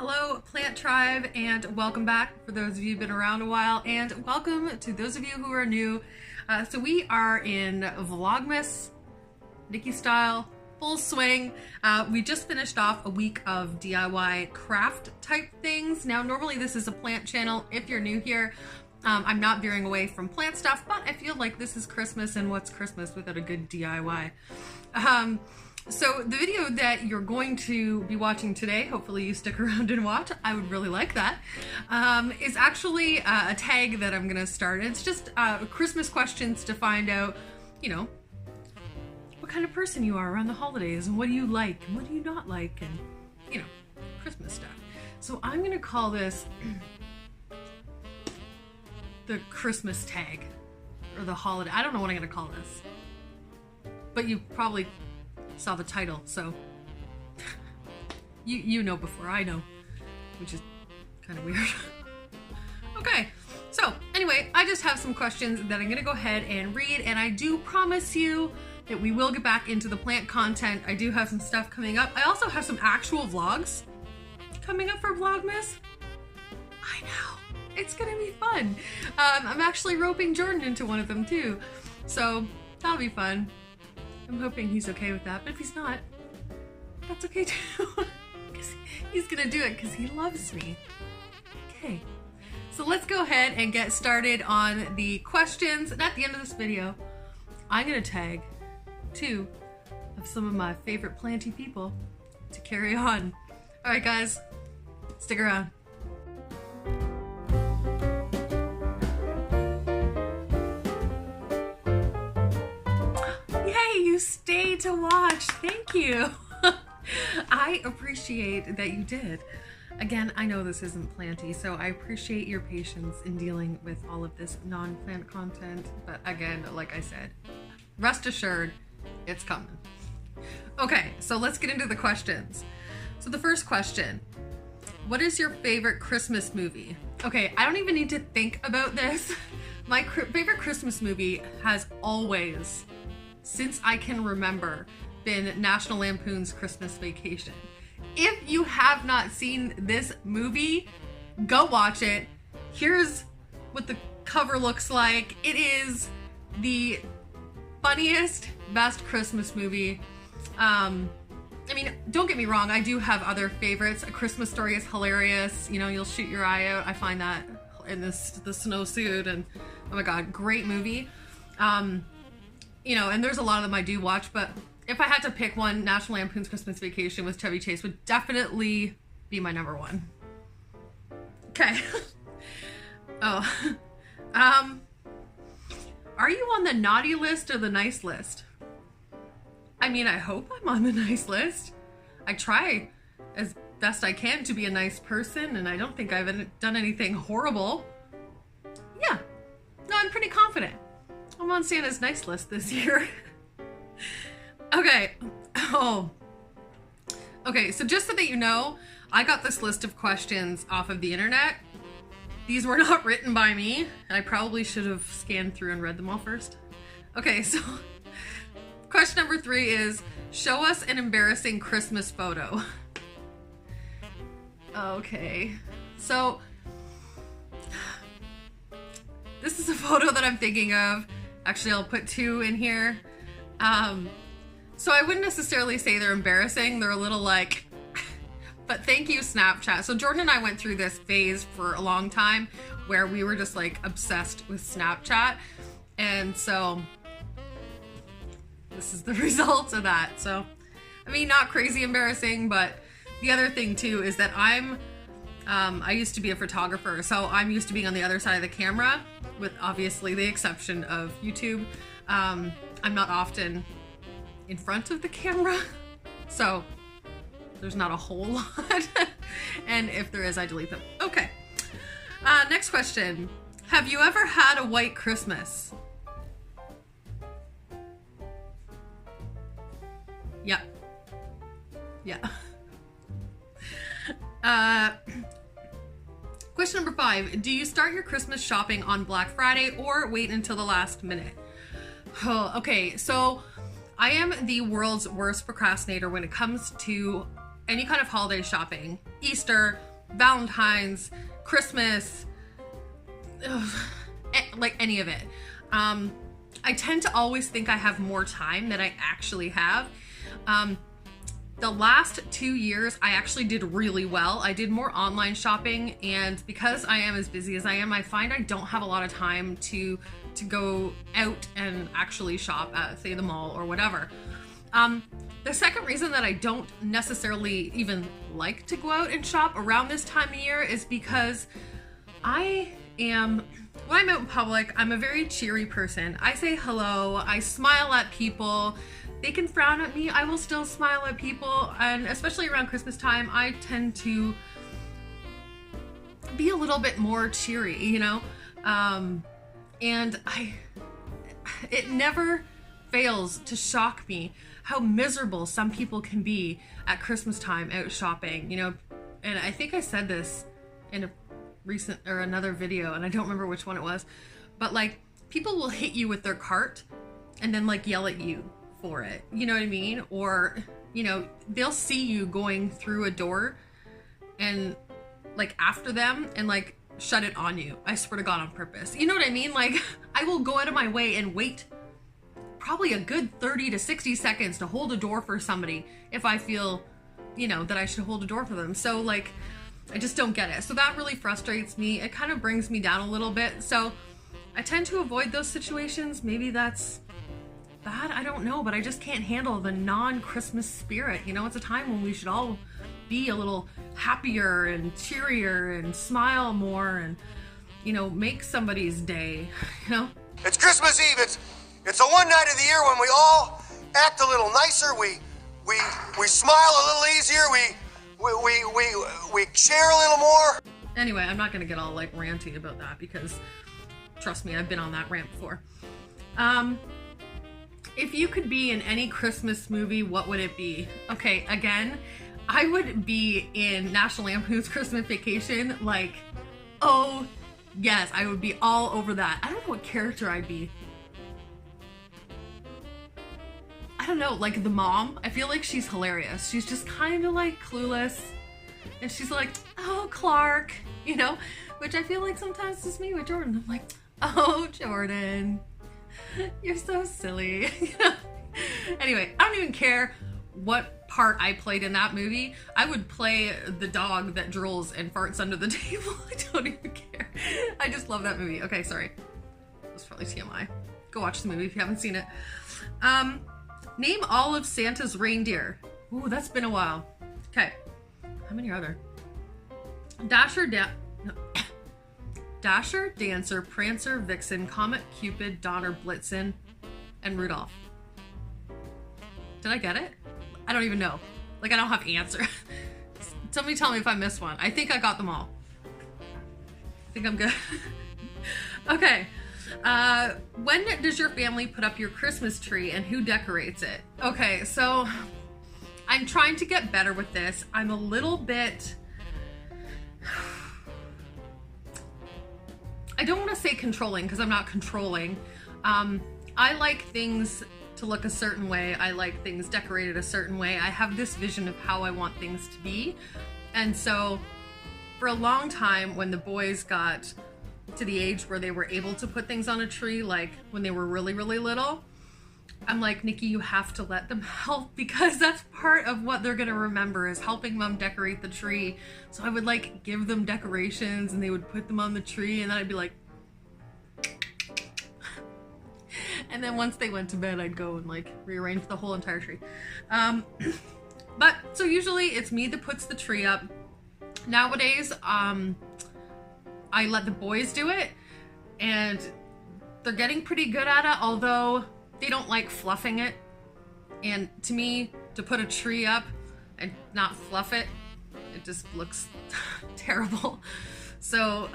Hello Plant Tribe, and welcome back for those of you who've been around a while, and welcome to those of you who are new. So we are in Vlogmas, Nikki style, full swing. We just finished off a week of DIY craft type things. Now normally this is a plant channel if you're new here. I'm not veering away from plant stuff, but I feel like this is Christmas, and what's Christmas without a good DIY? So the video that you're going to be watching today, hopefully you stick around and watch, I would really like that, is actually a tag that I'm gonna start. It's just Christmas questions to find out, you know, what kind of person you are around the holidays, and what do you like, and what do you not like, and, you know, Christmas stuff. So I'm gonna call this the Christmas tag, or the holiday. I don't know what I'm gonna call this, but you probably saw the title, so you know before I know, which is kind of weird. Okay, so anyway, I just have some questions that I'm gonna go ahead and read, and I do promise you that we will get back into the plant content. I do have some stuff coming up. I also have some actual vlogs coming up for Vlogmas. I know, it's gonna be fun. I'm actually roping Jordan into one of them too, so that'll be fun. I'm hoping he's okay with that, but if he's not, that's okay too. Because he's gonna do it because he loves me. Okay, so let's go ahead and get started on the questions. And at the end of this video, I'm gonna tag 2 of some of my favorite planty people to carry on. All right, guys, stick around. You stay to watch. Thank you. I appreciate that you did. Again, I know this isn't planty, so I appreciate your patience in dealing with all of this non-plant content. But again, like I said, rest assured, it's coming. Okay, so let's get into the questions. So the first question, what is your favorite Christmas movie? Okay, I don't even need to think about this. My favorite Christmas movie has always, since I can remember, been National Lampoon's Christmas Vacation. If you have not seen this movie, go watch it. Here's what the cover looks like. It is the funniest, best Christmas movie. I mean, don't get me wrong, I do have other favorites. A Christmas Story is hilarious. You know, you'll shoot your eye out. I find that in the snowsuit, and oh my god, great movie. You know, and there's a lot of them I do watch, but if I had to pick one, National Lampoon's Christmas Vacation with Chevy Chase would definitely be my number one. Okay. Oh. Are you on the naughty list or the nice list? I mean, I hope I'm on the nice list. I try as best I can to be a nice person, and I don't think I've done anything horrible. Yeah. No, I'm pretty confident. I'm on Santa's nice list this year. Okay. Oh. Okay, so just so that you know, I got this list of questions off of the internet. These were not written by me, and I probably should have scanned through and read them all first. Okay, so question number 3 is, show us an embarrassing Christmas photo. Okay, so this is a photo that I'm thinking of. Actually, I'll put 2 in here. So I wouldn't necessarily say they're embarrassing. They're a little like, but thank you, Snapchat. So Jordan and I went through this phase for a long time where we were just like obsessed with Snapchat. And so this is the result of that. So, I mean, not crazy embarrassing, but the other thing too is that I used to be a photographer, so I'm used to being on the other side of the camera, with obviously the exception of YouTube. I'm not often in front of the camera, so there's not a whole lot. And if there is, I delete them. Okay, next question. Have you ever had a white Christmas? Yep. Yeah. Question number 5, do you start your Christmas shopping on Black Friday or wait until the last minute? Oh, okay, so I am the world's worst procrastinator when it comes to any kind of holiday shopping. Easter, Valentine's, Christmas, like any of it. I tend to always think I have more time than I actually have. The last 2 years, I actually did really well. I did more online shopping, and because I am as busy as I am, I find I don't have a lot of time to go out and actually shop at, say, the mall or whatever. The second reason that I don't necessarily even like to go out and shop around this time of year is because when I'm out in public, I'm a very cheery person. I say hello, I smile at people. They can frown at me, I will still smile at people, and especially around Christmas time, I tend to be a little bit more cheery, you know? And it never fails to shock me how miserable some people can be at Christmas time out shopping, you know? And I think I said this in a recent or another video, and I don't remember which one it was, but like, people will hit you with their cart and then like yell at you for it, you know what I mean? Or, you know, they'll see you going through a door and like after them and like shut it on you. I swear to God, on purpose. You know what I mean? Like, I will go out of my way and wait probably a good 30 to 60 seconds to hold a door for somebody if I feel, you know, that I should hold a door for them. So like, I just don't get it. So that really frustrates me. It kind of brings me down a little bit. So I tend to avoid those situations. Maybe that's bad, I don't know, but I just can't handle the non-Christmas spirit. You know, it's a time when we should all be a little happier and cheerier and smile more and, you know, make somebody's day, you know? It's Christmas Eve. It's the one night of the year when we all act a little nicer. We smile a little easier. We share a little more. Anyway, I'm not gonna get all like ranty about that because trust me, I've been on that rant before. If you could be in any Christmas movie, what would it be? Okay, again, I would be in National Lampoon's Christmas Vacation. Like, oh yes, I would be all over that. I don't know what character I'd be. I don't know, like the mom. I feel like she's hilarious. She's just kind of like clueless. And she's like, oh, Clark, you know? Which I feel like sometimes it's me with Jordan. I'm like, oh, Jordan. You're so silly. Anyway, I don't even care what part I played in that movie. I would play the dog that drools and farts under the table. I don't even care. I just love that movie. Okay, sorry. That's probably TMI. Go watch the movie if you haven't seen it. Name all of Santa's reindeer. Ooh, that's been a while. Okay. How many are there? Dasher, Dancer, Prancer, Vixen, Comet, Cupid, Donner, Blitzen, and Rudolph. Did I get it? I don't even know. Like, I don't have answer. Somebody tell me if I missed one. I think I got them all. I think I'm good. Okay. When does your family put up your Christmas tree and who decorates it? Okay, so I'm trying to get better with this. I'm a little bit... I don't want to say controlling because I'm not controlling. I like things to look a certain way. I like things decorated a certain way. I have this vision of how I want things to be. And so for a long time, when the boys got to the age where they were able to put things on a tree, like when they were really, really little, I'm like, Nikki, you have to let them help because that's part of what they're gonna remember is helping mom decorate the tree. So I would like give them decorations and they would put them on the tree and then I'd be like, and then once they went to bed, I'd go and like rearrange the whole entire tree. But so usually it's me that puts the tree up. Nowadays, I let the boys do it and they're getting pretty good at it, although they don't like fluffing it. And to me, to put a tree up and not fluff it, it just looks terrible. So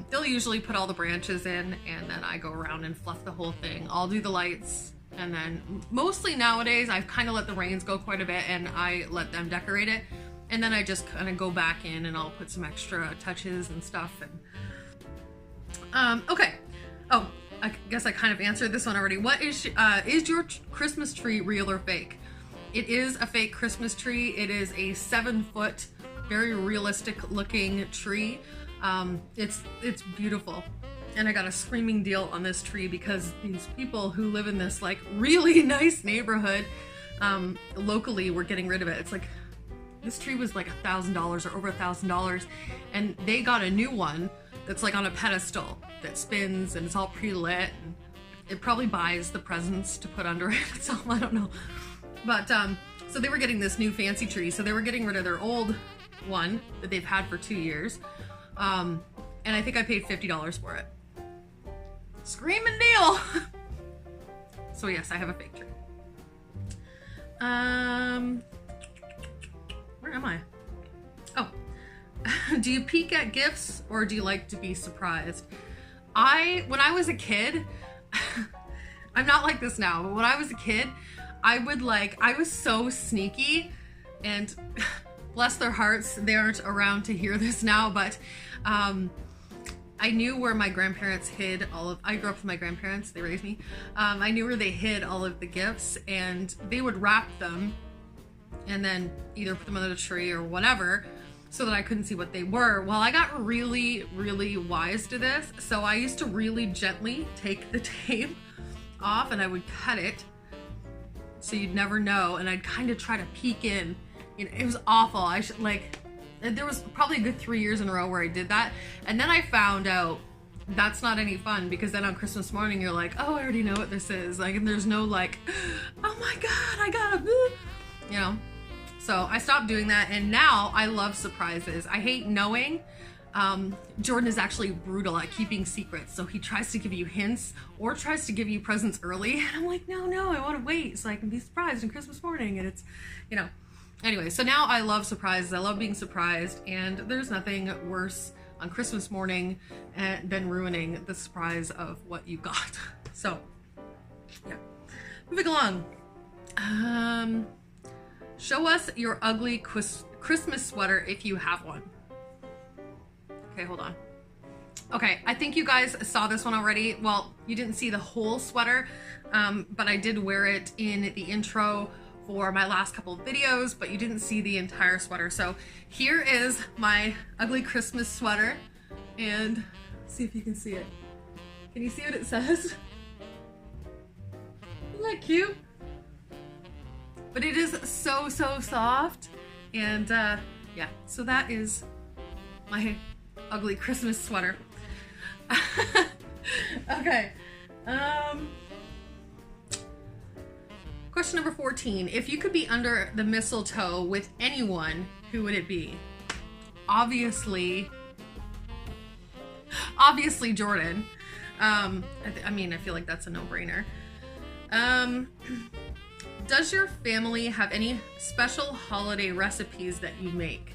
they'll usually put all the branches in and then I go around and fluff the whole thing. I'll do the lights and then mostly nowadays I've kind of let the reins go quite a bit and I let them decorate it. And then I just kind of go back in and I'll put some extra touches and stuff. And okay. Oh, I guess I kind of answered this one already. What is your Christmas tree real or fake? It is a fake Christmas tree. It is a 7-foot very realistic looking tree. It's beautiful. And I got a screaming deal on this tree because these people who live in this like really nice neighborhood locally were getting rid of it. It's like, this tree was like $1,000 or over $1,000, and they got a new one that's like on a pedestal that spins and it's all pre-lit, and it probably buys the presents to put under it. So I don't know. But so they were getting this new fancy tree, so they were getting rid of their old one that they've had for 2 years. And I think I paid $50 for it. Screaming deal. So yes, I have a fake tree. Where am I? Oh, do you peek at gifts or do you like to be surprised? When I was a kid, I'm not like this now, but when I was a kid, I was so sneaky, and bless their hearts, they aren't around to hear this now, but I knew where my grandparents hid I grew up with my grandparents, they raised me. I knew where they hid all of the gifts, and they would wrap them and then either put them under the tree or whatever so that I couldn't see what they were. Well, I got really, really wise to this. So I used to really gently take the tape off and I would cut it so you'd never know. And I'd kind of try to peek in. You know, it was awful. There was probably a good 3 years in a row where I did that. And then I found out that's not any fun, because then on Christmas morning, you're like, oh, I already know what this is. Like, and there's no like, oh my God, I got a, you know. So I stopped doing that, and now I love surprises. I hate knowing. Jordan is actually brutal at keeping secrets, so he tries to give you hints or tries to give you presents early, and I'm like, no, I want to wait so I can be surprised on Christmas morning. And it's, you know, anyway, so now I love surprises. I love being surprised, and there's nothing worse on Christmas morning than ruining the surprise of what you got. So yeah, moving along. Show us your ugly Christmas sweater if you have one. Okay, hold on. Okay, I think you guys saw this one already. Well, you didn't see the whole sweater, but I did wear it in the intro for my last couple of videos, but you didn't see the entire sweater. So here is my ugly Christmas sweater, and see if you can see it. Can you see what it says? Isn't that cute? But it is so soft, and yeah, so that is my ugly Christmas sweater. Okay, question number 14. If you could be under the mistletoe with anyone, who would it be? Obviously Jordan. I mean, I feel like that's a no-brainer. Does your family have any special holiday recipes that you make?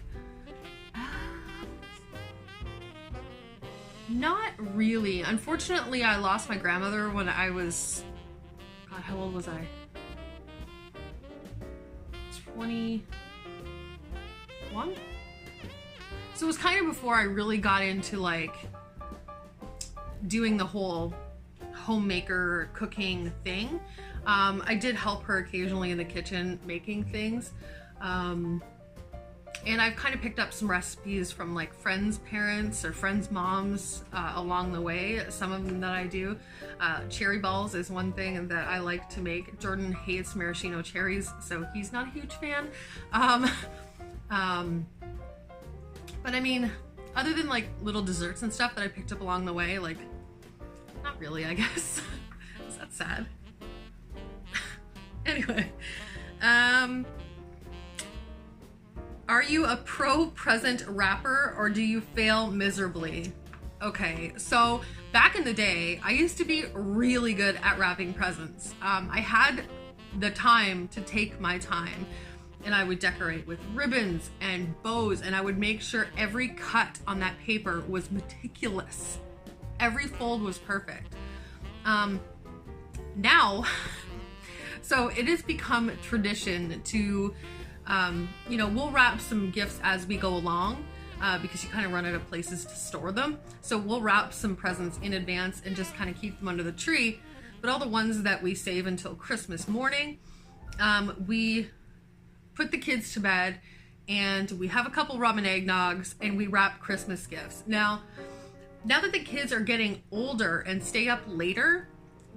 Not really. Unfortunately, I lost my grandmother when I was, God, how old was I? 21? So it was kind of before I really got into like doing the whole homemaker cooking thing. I did help her occasionally in the kitchen making things. And I've kind of picked up some recipes from like friends' parents or friends' moms along the way. Some of them that I do. Cherry balls is one thing that I like to make. Jordan hates maraschino cherries, so he's not a huge fan. But I mean, other than like little desserts and stuff that I picked up along the way, like, not really, I guess. Is that sad? Anyway, are you a pro present wrapper or do you fail miserably? Okay, so back in the day, I used to be really good at wrapping presents. I had the time to take my time, and I would decorate with ribbons and bows, and I would make sure every cut on that paper was meticulous. Every fold was perfect. Now, so it has become tradition to, you know, we'll wrap some gifts as we go along because you kind of run out of places to store them. So we'll wrap some presents in advance and just kind of keep them under the tree. But all the ones that we save until Christmas morning, we put the kids to bed and we have a couple rum and eggnogs, and we wrap Christmas gifts. Now that the kids are getting older and stay up later,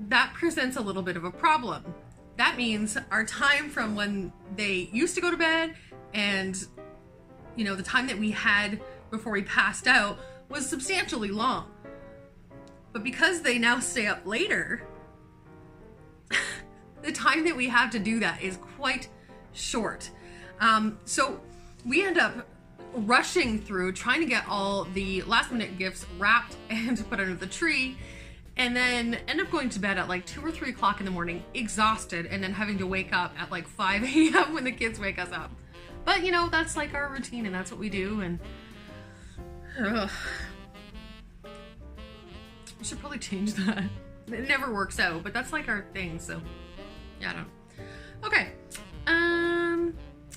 that presents a little bit of a problem. That means our time from when they used to go to bed and, you know, the time that we had before we passed out was substantially long. But because they now stay up later, the time that we have to do that is quite short. So we end up rushing through trying to get all the last minute gifts wrapped and put under the tree, and then end up going to bed at like 2 or 3 o'clock in the morning, exhausted, and then having to wake up at like 5 a.m. when the kids wake us up. But you know, that's like our routine, and that's what we do, and we should probably change that. It never works out, but that's like our thing, so yeah, I don't know. Okay,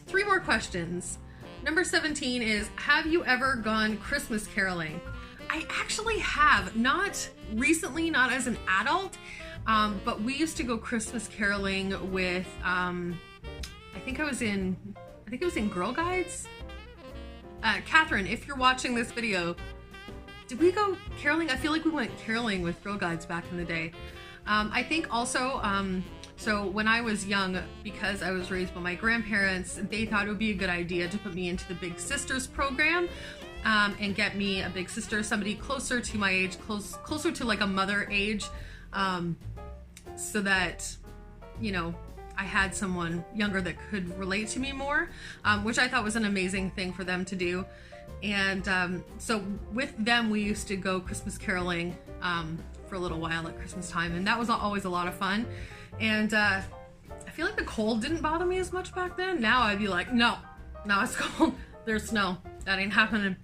3 more questions. Number 17 is, have you ever gone Christmas caroling? I actually have, not recently, not as an adult, but we used to go Christmas caroling with, I think it was in Girl Guides. Catherine, if you're watching this video, did we go caroling? I feel like we went caroling with Girl Guides back in the day. I think also, so when I was young, because I was raised by my grandparents, they thought it would be a good idea to put me into the Big Sisters program, and get me a big sister, somebody closer to my age, closer to like a mother age, so that, you know, I had someone younger that could relate to me more, which I thought was an amazing thing for them to do. And so with them, we used to go Christmas caroling for a little while at Christmas time, and that was always a lot of fun. And I feel like the cold didn't bother me as much back then. Now I'd be like, no, it's cold, there's snow, that ain't happening.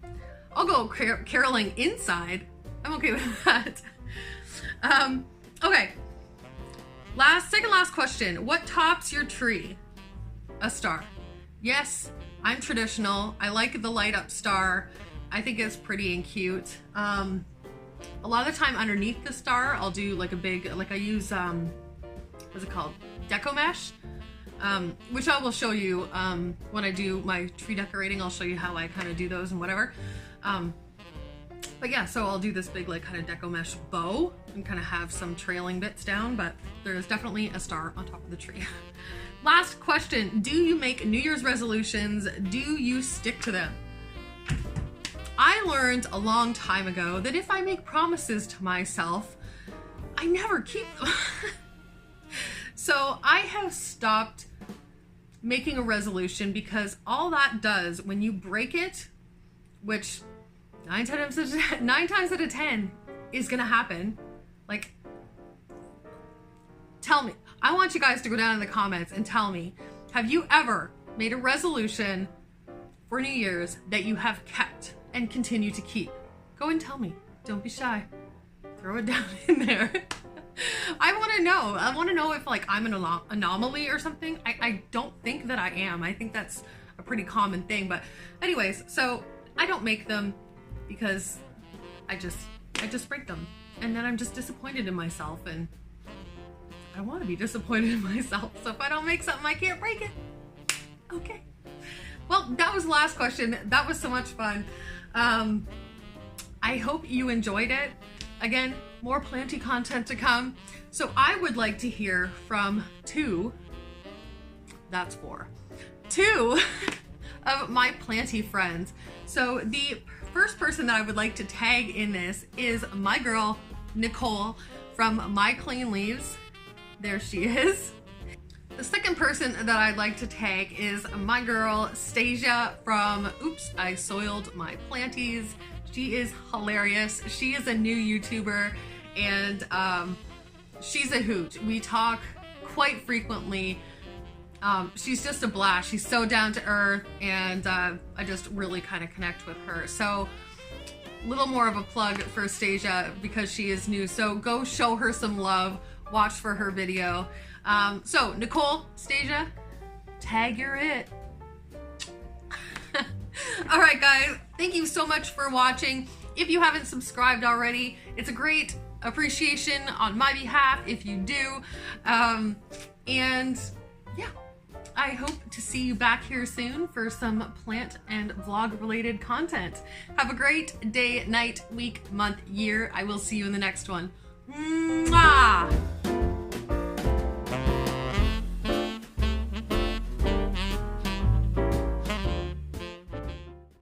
I'll go caroling inside. I'm okay with that. Okay, second last question. What tops your tree? A star. Yes, I'm traditional. I like the light up star. I think it's pretty and cute. A lot of the time underneath the star, I'll do like a big, like I use, what's it called? Deco mesh, which I will show you when I do my tree decorating. I'll show you how I kind of do those and whatever. But yeah, so I'll do this big like kind of deco mesh bow and kind of have some trailing bits down, but there's definitely a star on top of the tree. Last question, do you make New Year's resolutions? Do you stick to them? I learned a long time ago that if I make promises to myself, I never keep them. So I have stopped making a resolution, because all that does when you break it, which 9 times out of 10 is gonna happen. Like, tell me, I want you guys to go down in the comments and tell me, have you ever made a resolution for New Year's that you have kept and continue to keep? Go and tell me. Don't be shy. Throw it down in there. I want to know. I want to know if like I'm an anomaly or something. I don't think that I am. I think that's a pretty common thing. But anyways, so I don't make them because I just break them, and then I'm just disappointed in myself, and I don't want to be disappointed in myself. So if I don't make something, I can't break it. Okay. Well, that was the last question. That was so much fun. I hope you enjoyed it. Again, more planty content to come. So I would like to hear from two of my planty friends. So the first person that I would like to tag in this is my girl, Nicole from My Clean Leaves. There she is. The second person that I'd like to tag is my girl, Stacia from Oops, I Soiled My Planties. She is hilarious. She is a new YouTuber, and she's a hoot. We talk quite frequently. She's just a blast. She's so down to earth, and I just really kind of connect with her. So a little more of a plug for Stacia because she is new. So go show her some love. Watch for her video. So Nicole, Stacia, tag your it. All right, guys, thank you so much for watching. If you haven't subscribed already, it's a great appreciation on my behalf if you do. And yeah, I hope to see you back here soon for some plant and vlog related content. Have a great day, night, week, month, year. I will see you in the next one. Mwah!